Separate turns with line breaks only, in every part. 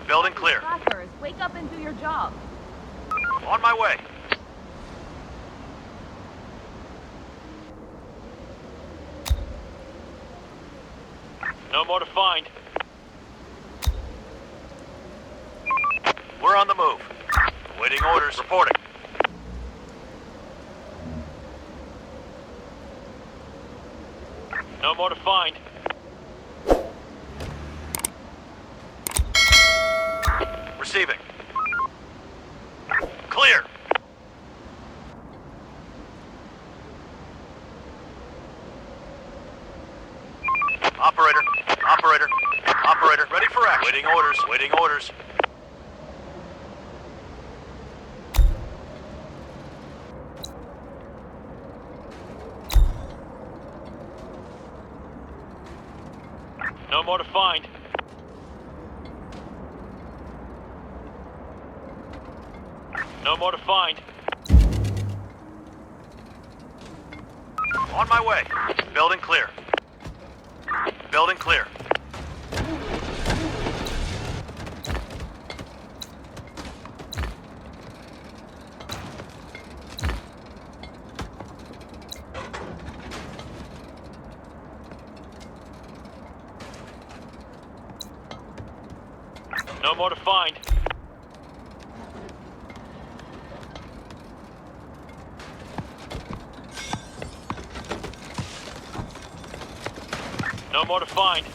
Building clear.
Slackers, wake up and do your job.
On my way. No more to find. We're on the move. Waiting orders. Reporting. No more to find. Receiving. Clear. Operator. Operator. Operator. Ready for action. Waiting orders. Waiting orders. No more to find. No more to find. On my way. Building clear. Building clear. No more to find. No more to find.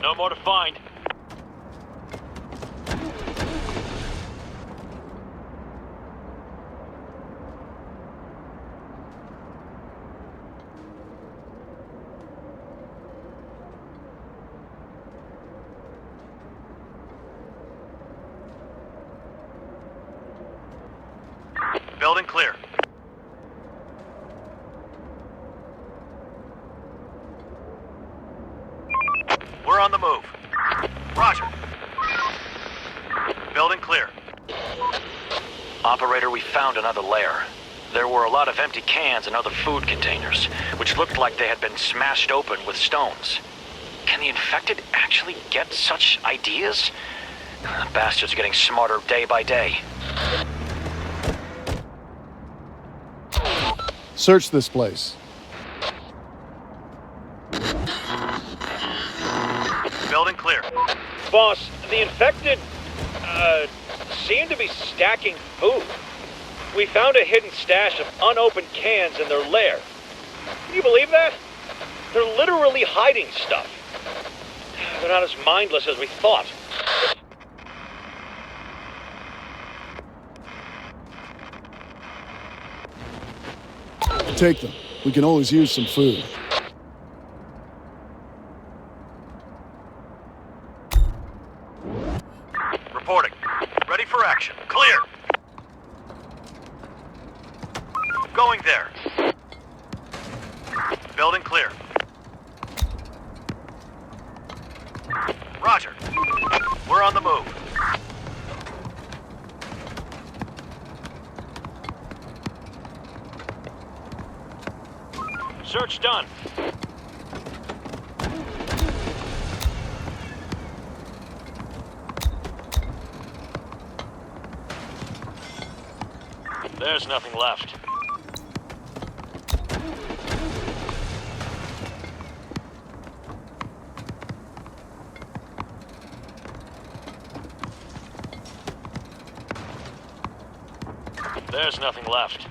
No more to find. Building clear. We're on the move. Roger. Building clear.
Operator, we found another lair. There were a lot of empty cans and other food containers, which looked like they had been smashed open with stones. Can the infected actually get such ideas? The bastards are getting smarter day by day.
Search this place.
Building clear.
Boss, the infected, seem to be stacking food. We found a hidden stash of unopened cans in their lair. Can you believe that? They're literally hiding stuff. They're not as mindless as we thought.
Take them. We can always use some food.
Reporting. Ready for action. Clear. Going there. Building clear. Roger. We're on the move. Search done. There's nothing left. There's nothing left.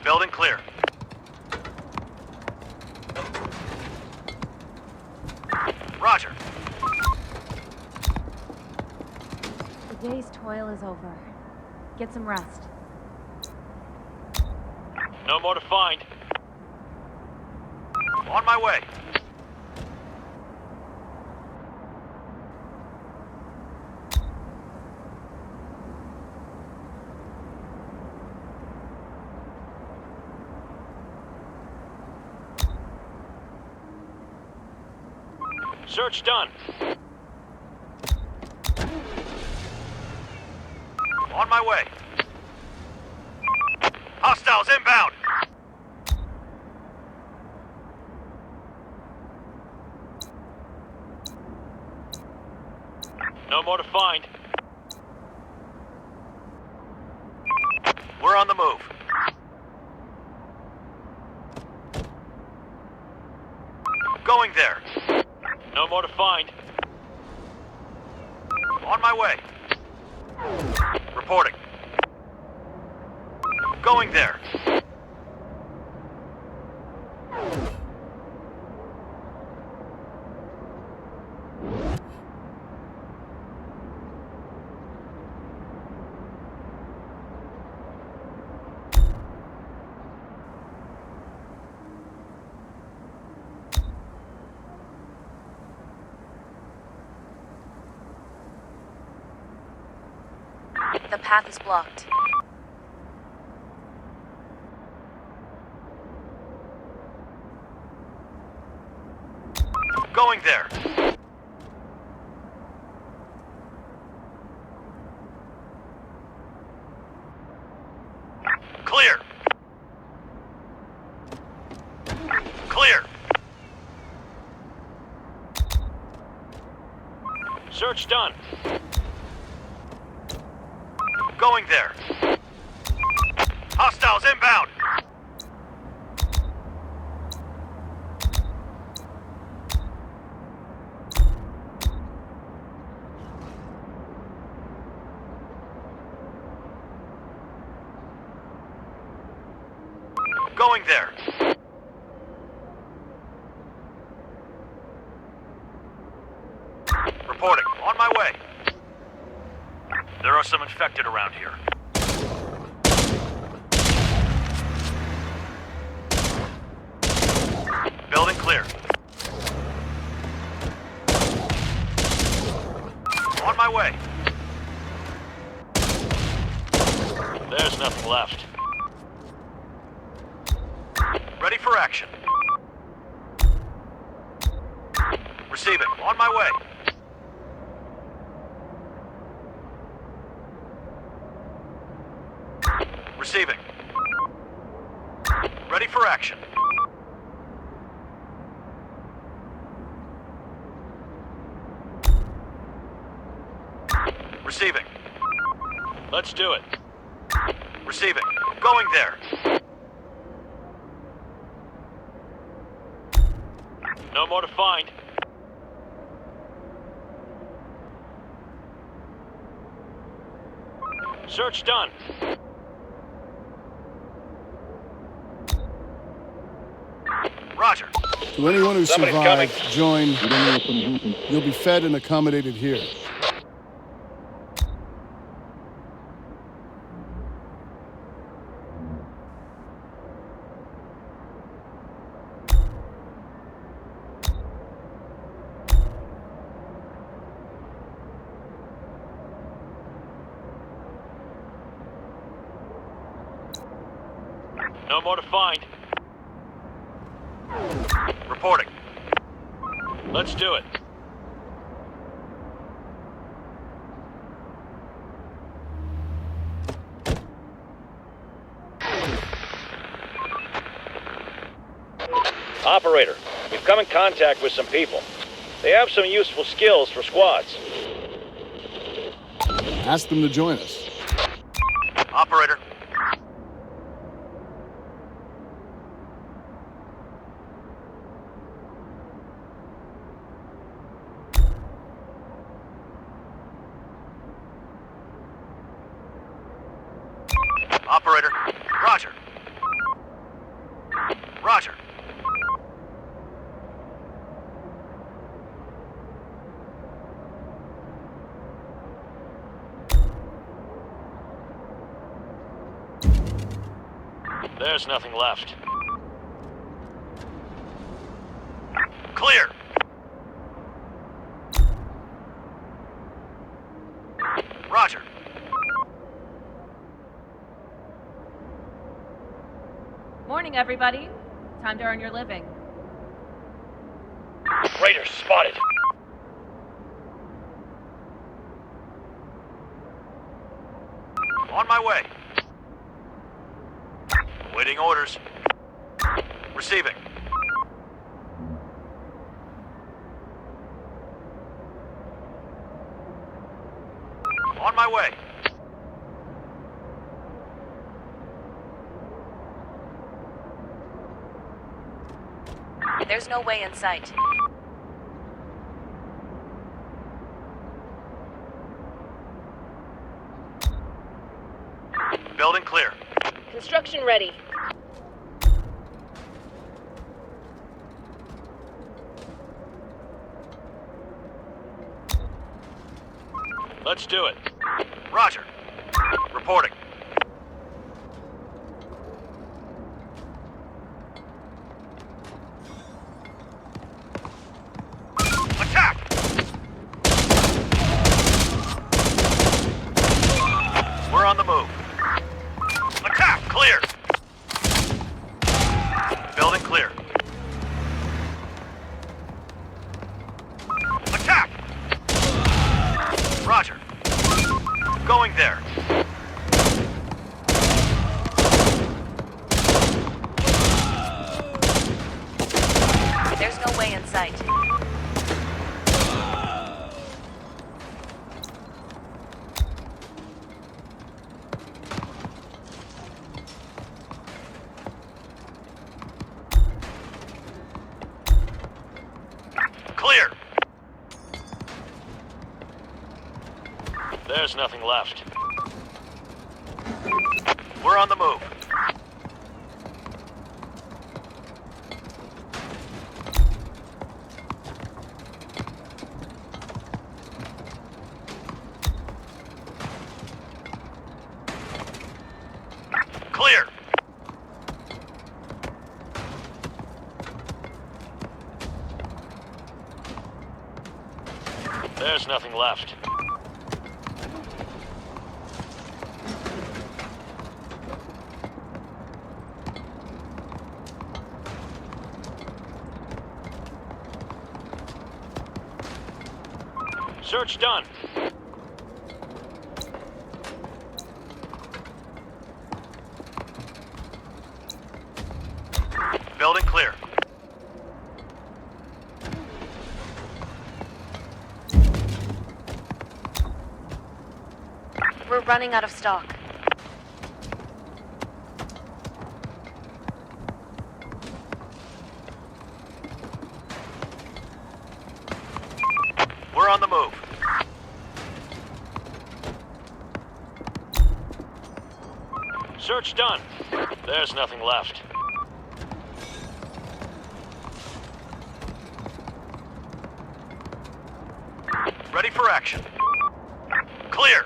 Building clear. Roger.
The day's toil is over. Get some rest.
No more to find. On my way.
Search done.
On my way. Hostiles inbound.
No more to find.
We're on the move. Going there.
No more to find.
On my way. Reporting. Going there.
The path is blocked.
Going there. Clear. Clear.
Search done.
Going there. Hostiles inbound. Going there. Reporting. On my way. There are some infected around here. Building clear. On my way.
There's nothing left.
Ready for action. Receiving. On my way. Receiving. Ready for action. Receiving.
Let's do it.
Receiving. Going there.
No more to find. Search done.
Roger.
To anyone who
Somebody's
survived,
coming.
join. You'll be fed and accommodated here.
No more to find.
Reporting.
Let's do it. Operator, we've come in contact with some people. They have some useful skills for squads.
Ask them to join us.
Operator. Operator. Roger. Roger.
There's nothing left.
Clear. Roger.
Morning, everybody. Time to earn your living.
Raiders spotted.
On my way. Waiting orders. Receiving. On my way.
There's no way in sight.
Building clear.
Construction ready.
Let's do it.
Roger. Reporting. Attack! We're on the move. Attack! Clear! Building clear. Attack! Roger. Going there.
There's no way in sight.
Clear!
There's nothing left.
We're on the move. Clear!
There's nothing left. Search done.
Building clear.
We're running out of stock.
We're on the move.
Search done. There's nothing left.
Ready for action. Clear.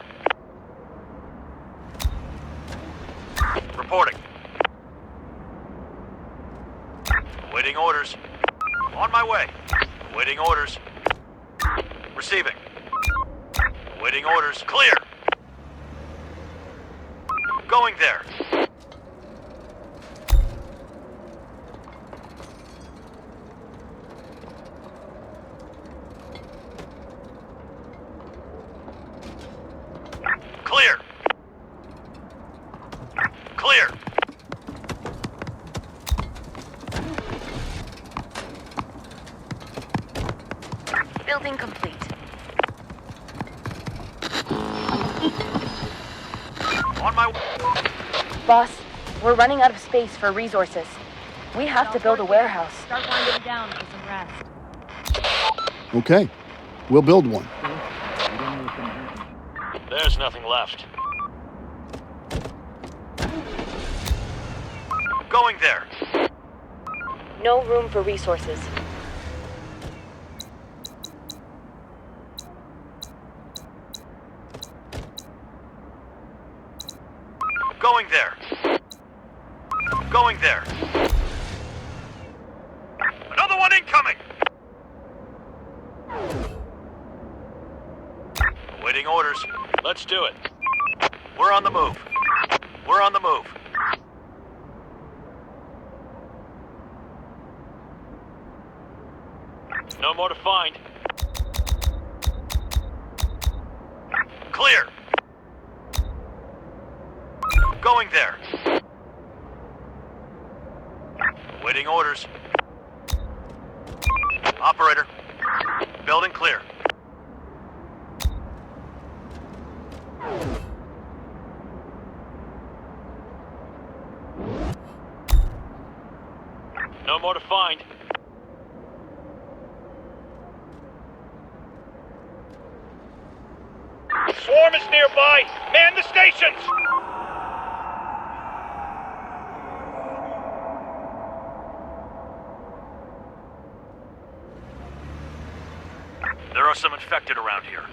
Reporting. Waiting orders. On my way. Waiting orders. Receiving. Waiting orders. Clear. Going there. Clear. Clear.
Building complete.
On my
Boss, we're running out of space for resources. We have to build a warehouse.
Start winding down for some rest.
Okay, we'll build one.
There's nothing left.
going there.
No room for resources.
Going there. Going there. Another one incoming! Awaiting orders.
Let's do it.
We're on the move. We're on the move.
No more to find.
Clear. Going there. Waiting orders. Operator. Building clear.
No more to find.
Swarm is nearby! Man the stations!
There are some infected around here.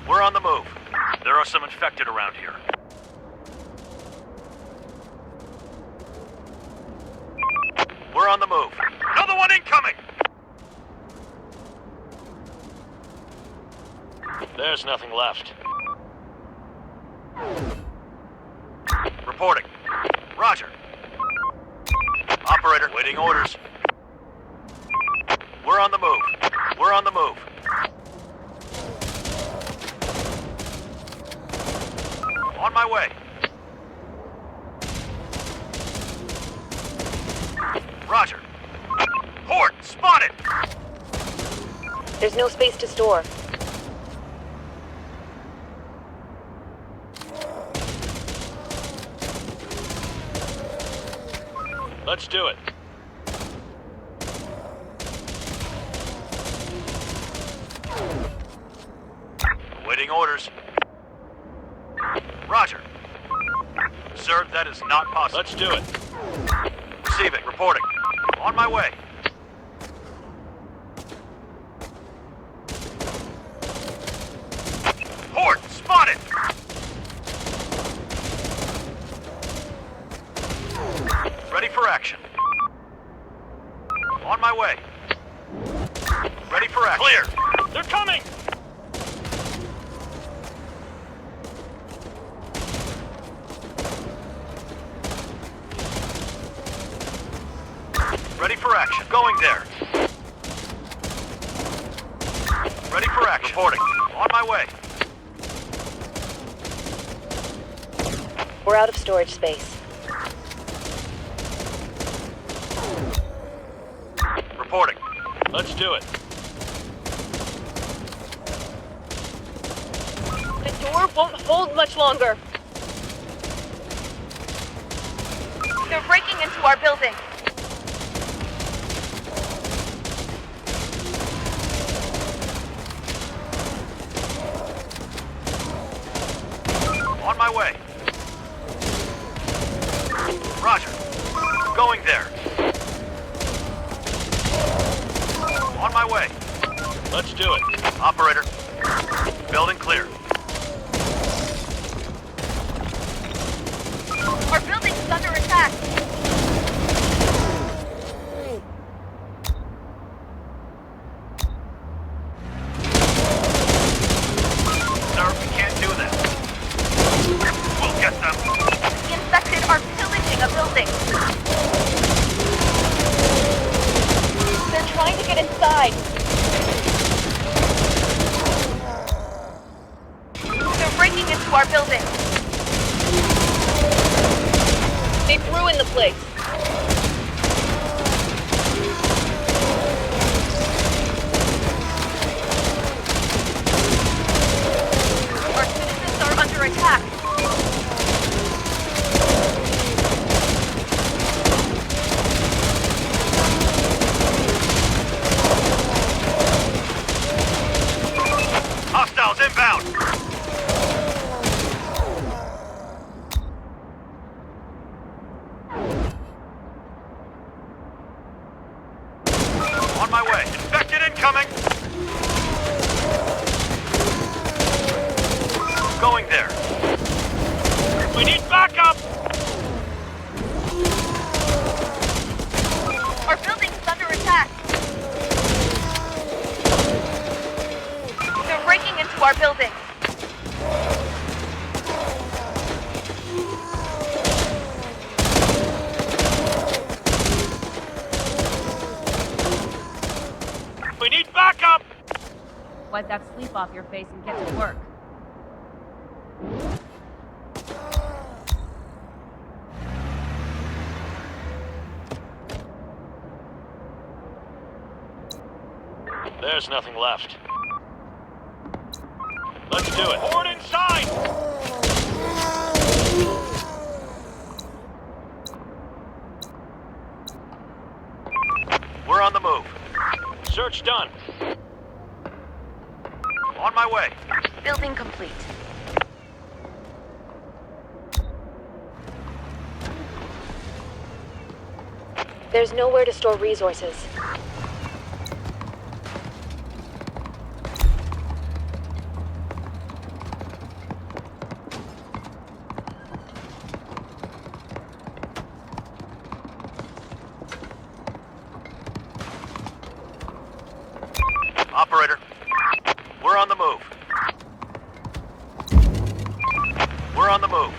We're on the move. There are some infected around here. We're on the move. Another one incoming!
There's nothing left.
Reporting. Roger. Operator, waiting orders. We're on the move. We're on the move. On my way. Roger. Horde, spotted!
There's no space to store.
Let's do it.
Waiting orders. Roger. Sir, that is not possible.
Let's do it.
Receiving. Reporting. On my way. Horde, spotted! Ready for action. On my way. Ready for action. Clear!
They're coming!
Ready for action. Going there. Ready for action. Reporting. On my way.
We're out of storage space.
Reporting.
Let's do it.
The door won't hold much longer. They're breaking into our building.
On my way. Roger. Going there. On my way.
Let's do it.
Operator. Building clear.
Our building's under attack.
Sir, we can't do that. We'll get them.
The infected are pillaging a building. They're trying to get inside. They're breaking into our building. They've ruined the place. Our citizens are under attack.
Hostiles inbound. On my way. Infected incoming. Going there.
We need backup!
Our building's under attack. They're breaking into our building.
We need backup!
Wipe that sleep off your face and get to work.
There's nothing left.
Let's do it. Forward inside!
We're on the move.
Search done.
On my way.
Building complete. There's nowhere to store resources.
Operator, we're on the move. We're on the move.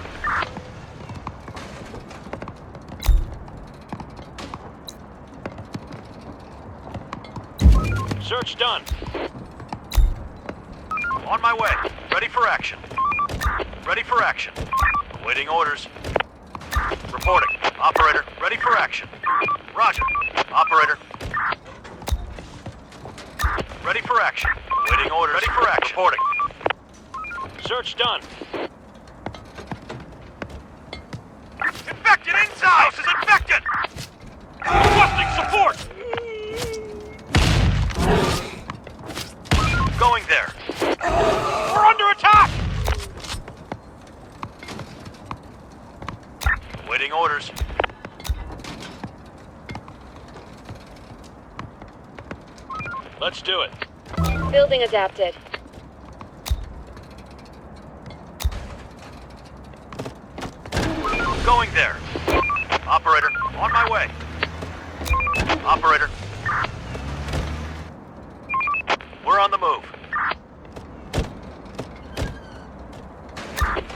Search done.
On my way. Ready for action. Ready for action. Awaiting orders. Reporting. Operator, ready for action. Roger. Operator. Ready for action. Waiting orders. Ready for action. Reporting.
Search done.
Infected inside! House is infected! Requesting support! Going there.
We're under attack!
Waiting orders.
Let's do it.
Building adapted.
Going there. Operator, on my way. Operator. We're on the move.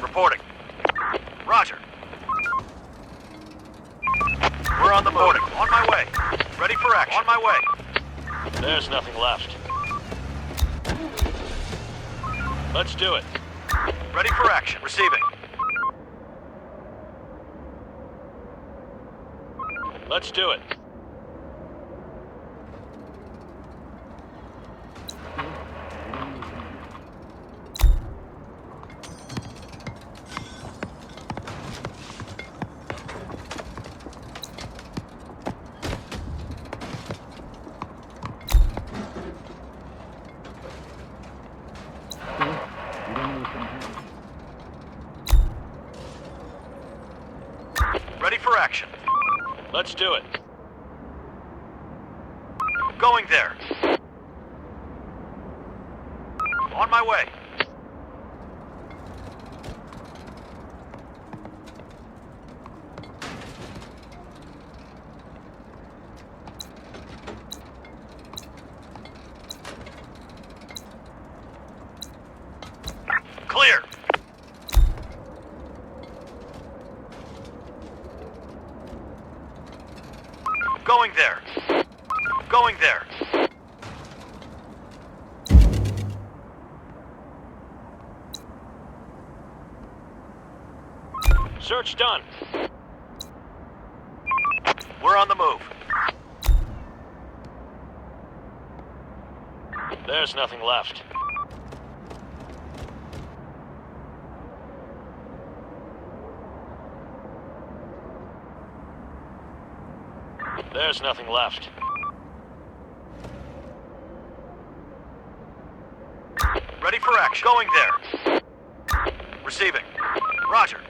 Reporting. Roger. We're on the move. On my way. Ready for action. On my way.
There's nothing left. Let's do it.
Ready for action. Receiving.
Let's do it.
Ready for action.
Let's do it.
Going there. On my way. Clear. Going there. Going there.
Search done.
We're on the move.
There's nothing left. There's nothing left.
Ready for action. Going there. Receiving. Roger.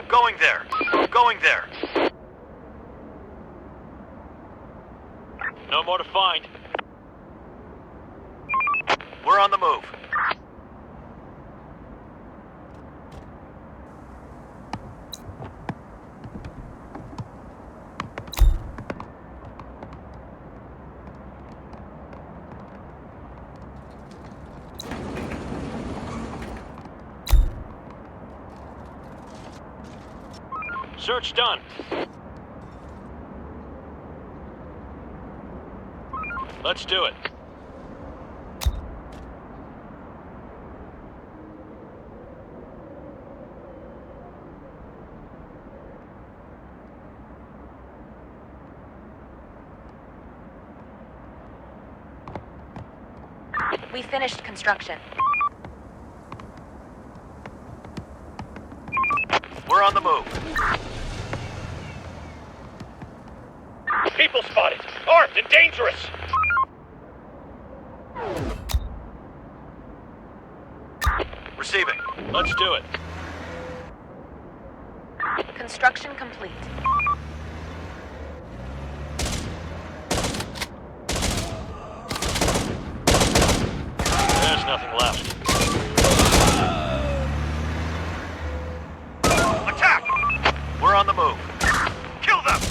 Going there. Going there.
No more to find.
We're on the move.
Search done. Let's do it.
We finished construction.
We're on the move.
People spotted! Armed and dangerous!
Receiving.
Let's do it.
Construction complete.
There's nothing left.
Attack! We're on the move. Kill them!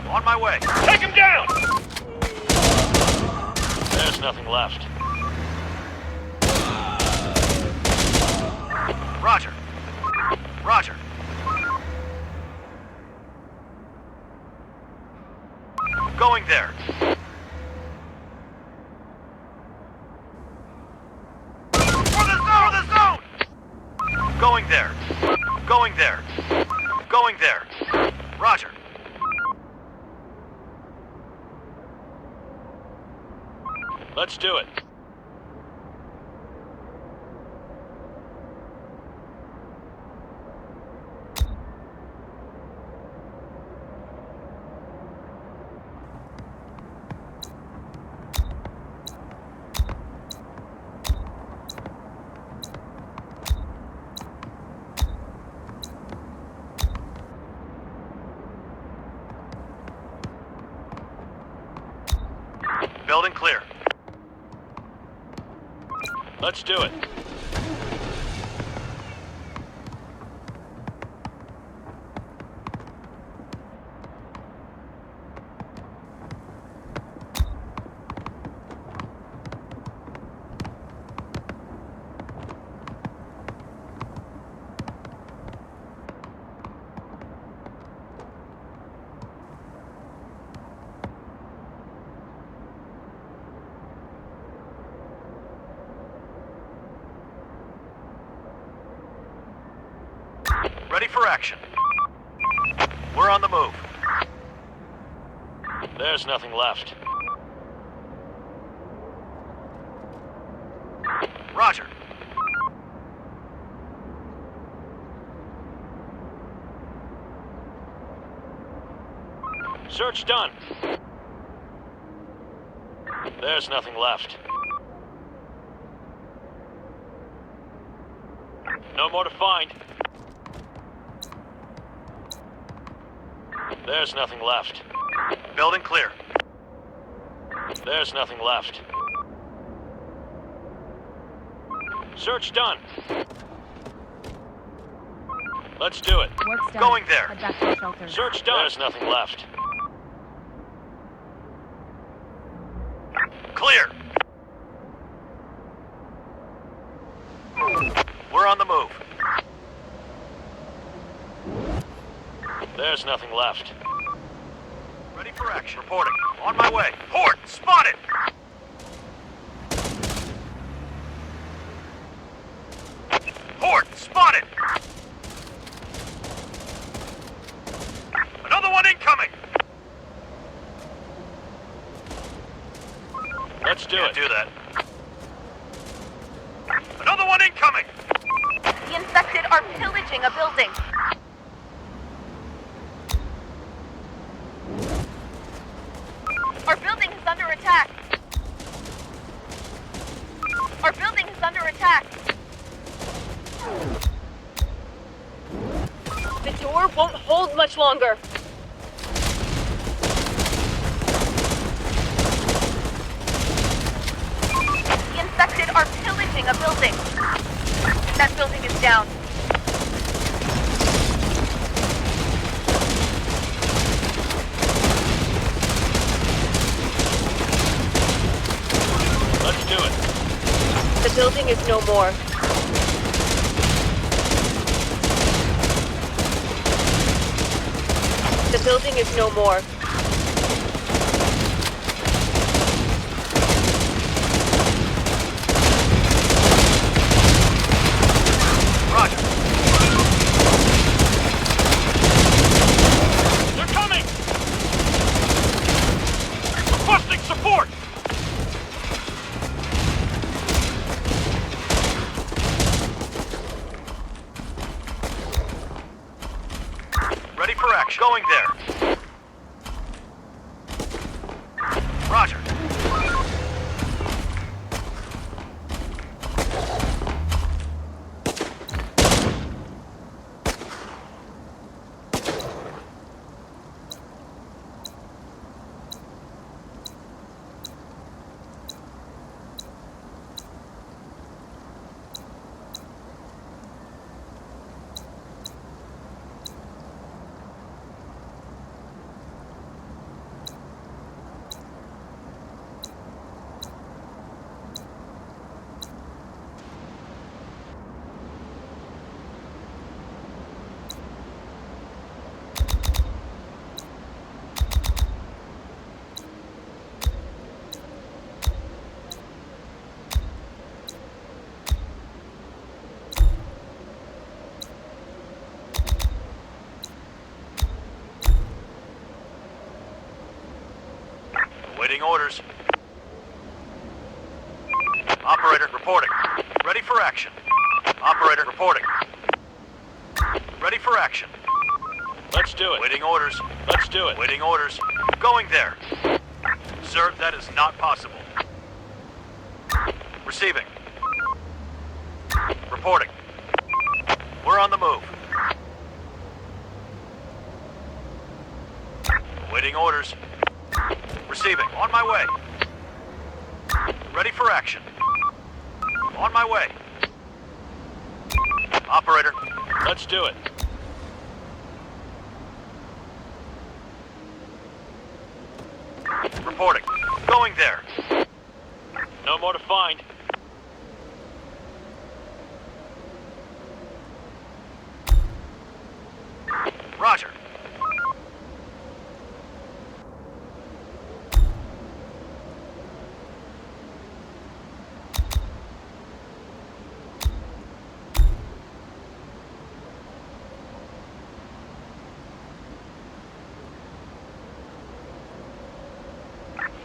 On my way.
Take him down! There's nothing left.
Roger. Roger. Going there. For the zone! For the zone! Going there. Going there. Going there. Roger.
Let's do it.
Building clear.
Let's do it.
Ready for action. We're on the move.
There's nothing left.
Roger.
Search done. There's nothing left. No more to find. There's nothing left.
Building clear.
There's nothing left. Search done. Let's do it.
Work's done.
Going there.
Head back to the shelter.
Search done. There's nothing left.
Clear. We're on the move.
There's nothing left.
Ready for action. Reporting. On my way. Port spotted. Port spotted. Another one incoming.
Let's do
Can't
it.
do that. Another one incoming.
The infected are pillaging a building. Our building is under attack. Our building is under attack. The door won't hold much longer. The infected are pillaging a building. That building is down.
Let's do it.
The building is no more. The building is no more.
Roger.
They're coming! Requesting support!
action. Going there. Roger. Awaiting orders. Operator reporting. Ready for action. Operator reporting. Ready for action.
Let's do it.
Waiting orders.
Let's do it.
Waiting orders. Going there. Sir, that is not possible. Receiving. Reporting. We're on the move. Waiting orders. Receiving. On my way. Ready for action. On my way. Operator.
Let's do it.
Reporting. Going there.
No more to find.
Roger.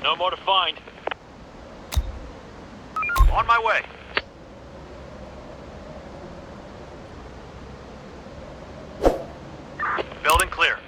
No more to find.
On my way. Building clear.